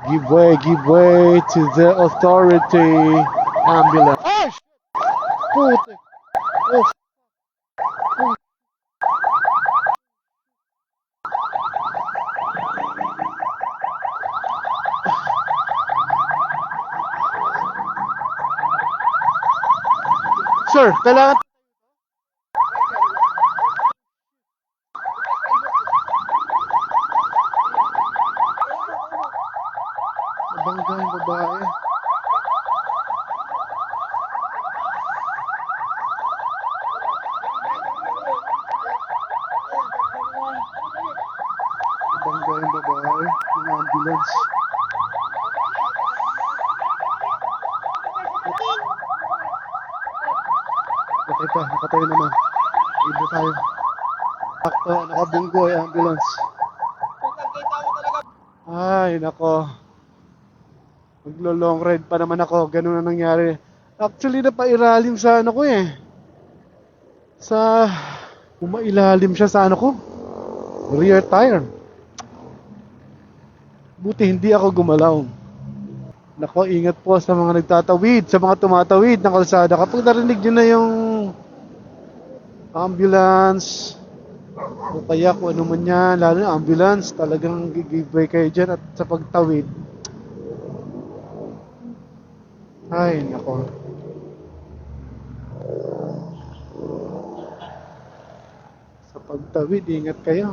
Give way to the authority. Ambulance. Ah, puti. Oh, sir, kailangan bangga yung babae. Bangga yung babae ng ambulance. Okay pa, nakatayo naman. Iba tayo. Sakto, nakabunggo yung ambulance. Ay, nako. Maglo-long ride pa naman ako. Ganun na nangyari. Actually, napairalim sa ano ko eh. Sa... Umailalim siya sa ano ko. Rear tire. Buti hindi ako gumalaw. Nako, ingat po sa mga nagtatawid, sa mga tumatawid ng kalsada. Kapag narinig nyo na yung ambulance, o kaya kung ano man yan, lalo na ambulance, talagang give way kayo dyan at sa pagtawid. Ay, nako. Sa pagtawid, ingat kayo.